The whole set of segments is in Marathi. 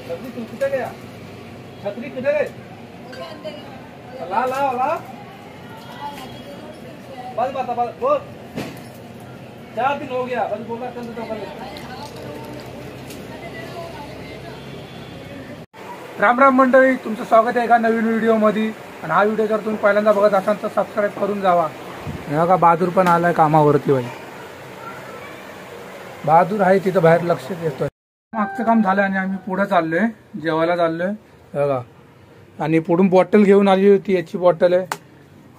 छतरी तू कुठे गया? छतरी किधर है? ला ला ला बस बता बस बोल 4 दिन हो गया बस बोला चल तो कर। राम राम मंडळी, तुमचं स्वागत आहे एका नवीन व्हिडिओमध्ये। आणि हा व्हिडिओ जर तुम्ही पहिल्यांदा बघत असाल तर सबस्क्राईब करून जावा। हे का बहादूर पण आलाय कामावरती बाई। बहादूर आहे तिथं बाहेर लक्ष देतोय। मागचं काम झालं आणि आम्ही पुढे चाललोय, जेवायला चाललोय बघा। आणि पुढून बॉटल घेऊन आली होती, याची बॉटल आहे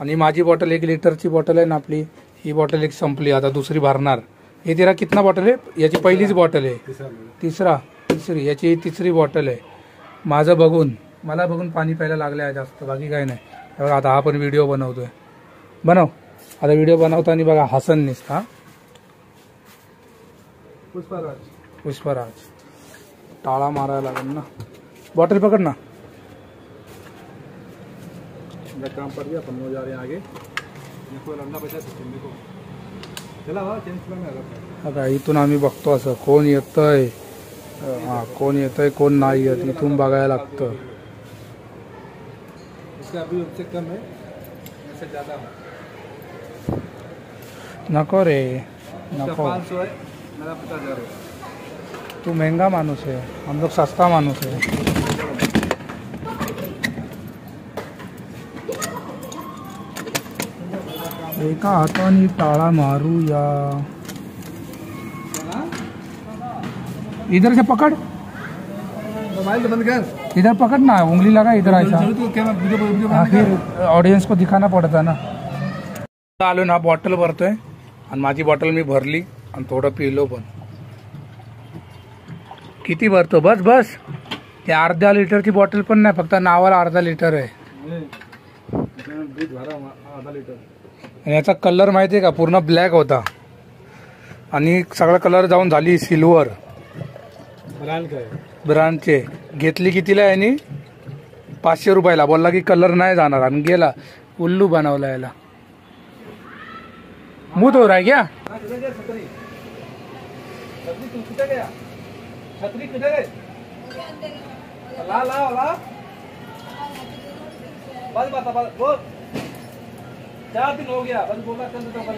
आणि माझी बॉटल 1 लिटरची बॉटल आहे ना आपली। ही बॉटल एक संपली, आता दुसरी भरणार। हे तेरा कितना बॉटल आहे? याची पहिलीच बॉटल आहे, तिसरी याची तिसरी बॉटल आहे। माझं बघून मला बघून पाणी प्यायला लागले आहे जास्त, बाकी काय नाही। बघा आता हा पण व्हिडिओ बनवतोय, बनव आता व्हिडिओ बनवताना बघा हसन निसता। पुष्पराज टाळा मारायला लागेल ना। बॉटल पकड़ ना, काम पड़ गया, अपन जा रहे हैं आगे। आता इथून आम्ही बघतो असं कोण येतंय, हा कोण येतंय कोण नाही येत, इथून बघायला लागतं। नको रे नको, तू महंगा माणूस है, हम लोग सस्ता माणूस है। एका हाताने टाळा मारूया। इधर से पकड़, मोबाइल बंद कर, इधर पकड़ ना, उंगली लगा इधर ऐसा। फिर ऑडियंस को दिखाना पड़ता ना। आलो ना, बॉटल भरतोय आणि माझी बॉटल मी भरली आणि थोडं पिलो पण। किती भरतो? बस बस, ते अर्ध्या लिटरची बॉटल पण नाही, फक्त नावाला अर्धा लिटर आहे। याचा कलर माहिती आहे का? पूर्ण ब्लॅक होता आणि सगळा कलर जाऊन झाली सिल्वर। ब्रँडचे घेतली कितीला आहे? आणि 500 रुपयाला। बोलला की कलर नाही जाणार आणि गेला, उल्लू बनवला याला। मुंह धो रहा है क्या? छतरी किधर है? ला ला ला बस बता बस बोल 4 दिन हो गया बस बोला चल तो कर।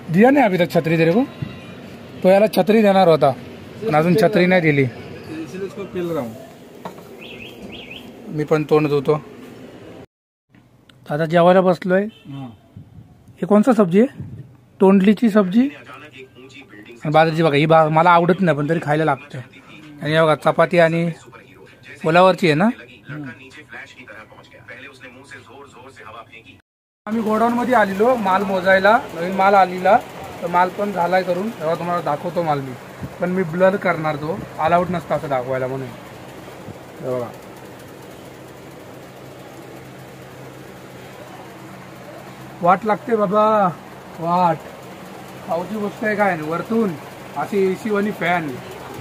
दिया नहीं अभी तक छतरी तेरे को? तो याला छतरी देणार होता पण अजून छतरी नाही दिली, इसलिए इसको पिल रहा हूं। मी पण तोंड धुतो। आता जेवायला बसलोय। हे कोणता सब्जी आहे? तोंडलीची सब्जी आणि बाजरीची बघा। ही मला आवडत नाही पण तरी खायला लागते। आणि बघा चपाती आणि पुलावरची आहे ना। आम्ही गोडाऊन मध्ये आलेलो माल मोजायला, नवीन माल आलेला, तर माल पण झालाय करून। तेव्हा तुम्हाला दाखवतो माल मी, पण मी ब्लर करणार, तो अलाउड नसतं असं दाखवायला म्हणून। बघा वाट लागते बाबा, वाट खाऊची गोष्ट आहे काय? वरतून असे एसी वाली फॅन,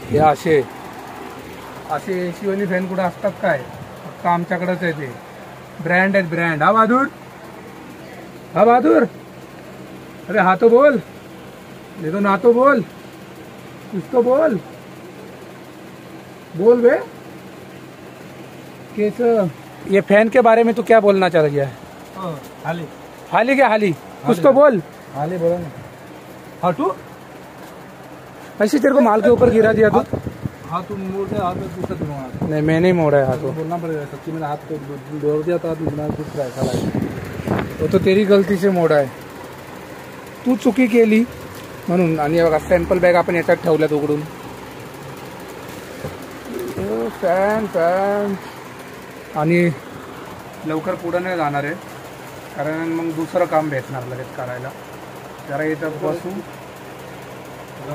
हे असे एसी वाली फॅन कुठे असतात काय? फक्त आमच्याकडेच आहे ते। ब्रँड आहेत ब्रँड। हा बहादूर, हा बहादूर, अरे हा तो बोल, ये तो ना तो बोल, कुछ तो बोल, बोल बे। कैसे ये फैन के बारे में तू क्या बोलना चाह रही है? हाली हाली क्या? हाली कुछ तो बोल, हाली बोला ना। हाँ तू ऐसे तेरे को माल के ऊपर गिरा दिया तो? हाँ तू मोड़ के हाथ में दूसरा दूंगा। नहीं मैं नहीं मोड़ा है हाथ, तो बोलना पड़ेगा। सच्ची मैंने हाथ को दौड़ दिया था, दुख रहा है। वो तो तेरी गलती से मोड़ा आहे, तू चुकी केली म्हणून। आणि बघा सॅम्पल बॅग आपण याच्यात ठेवल्यात उघडून। फॅन फॅन आणि लवकर पुढे नाही जाणार आहे, कारण मग दुसरं काम भेटणार लगेच करायला। जरा इथं बसू,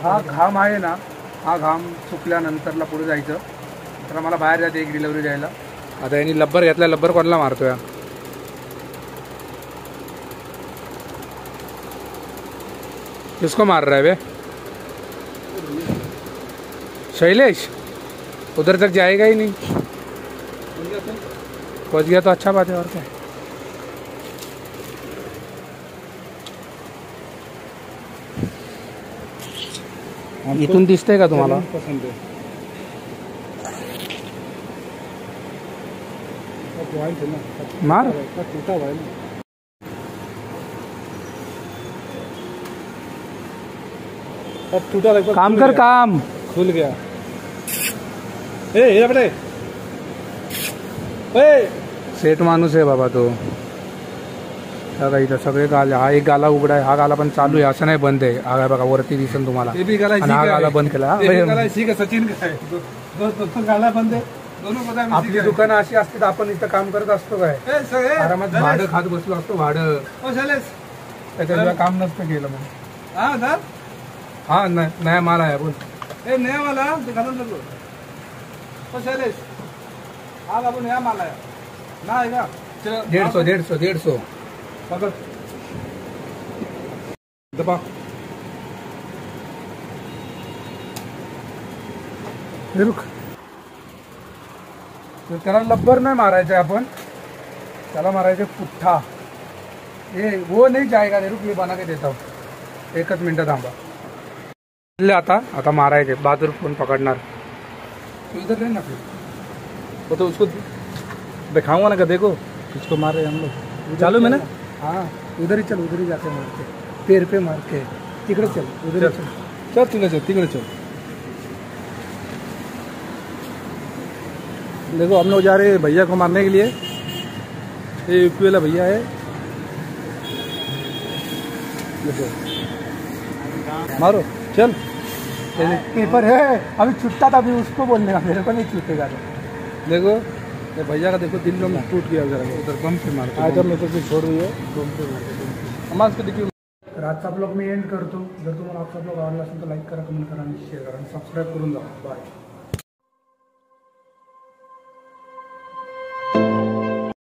हा घाम आहे ना, हा घाम सुकल्यानंतरला पुढे जायचं। तर मला बाहेर जाते एक डिलिव्हरी द्यायला। आता यांनी लब्बर घेतला, लब्बर कोणाला मारतोय? किसको मार रहा है बे? शैलेश उधर तक जाएगा ही नहीं। पहुंच गया तो अच्छा बात है, और क्या। इथून दिसतंय का तुम्हाला? पसंद है मार टूटा हुआ है ना। अब टूटा लगभग काम कर काम खुल गया। ए बेटे ए सेट माणूस आहे बाबा तो। बघा इथं सगळे गाले, हा एक गाला उघडा आहे, हा गाला पण चालू आहे, असं नाही बंद आहे। हा बघा वरती दिसेल तुम्हाला, ये भी गाला आणि हा गाला बंद केला। इसी का सचिन का है दोनों गाला बंद है दोनों पता है। आपली दुकानं अशी असतात, आपण इथं काम करत असतो काय आरामात भाडं खात बसलो असतो, भाडं त्याच्याशिवाय काम नसतं केलं मग। हा नया माल आहे बोल। ए नया वाला दिखाना लगो ओ शैलेश हां बाबू नया माल है ना आएगा। चलो 150 पकड़ दबा रुक। तर त्याला लब्बर नाही मारायचं आपण, त्याला मारायचं पुठ्ठा। ये वो नहीं जाएगा, रुक मी बना के देता हूँ, एकच मिनिट थांबा। आता मारायचे, बहादूर फोन पकडणार। इधर नहीं ना वो तो उसको दिखाऊंगा ना, देखो किसको मार रहे हम लोग। चालू मैंने हाँ उधर ही चल, उधर ही जाके मार के पैर पे मार के तिकडे चल, उधर ही चल तिकडे चल। देखो हम लोग जा रहे हैं भैया को मारने के लिए। ये यूपी वाला भैया है, देखो मारो चल। पेपर है अभी छुट्टा था, अभी उसको बोलने का, मेरे को नहीं छूटेगा। देखो ये भैया का देखो दिल में टूट गया उधर बम से मार। आज मैं तो कुछ छोड़ रही है बम से मार हमारे को देखिए। तर आजचा ब्लॉग मी एंड करतो। जर तुम्हाला आजचा ब्लॉग आवडला असेल तर लाईक करा, कमेंट करा आणि शेअर करा आणि सबस्क्राईब करून जा। बाय।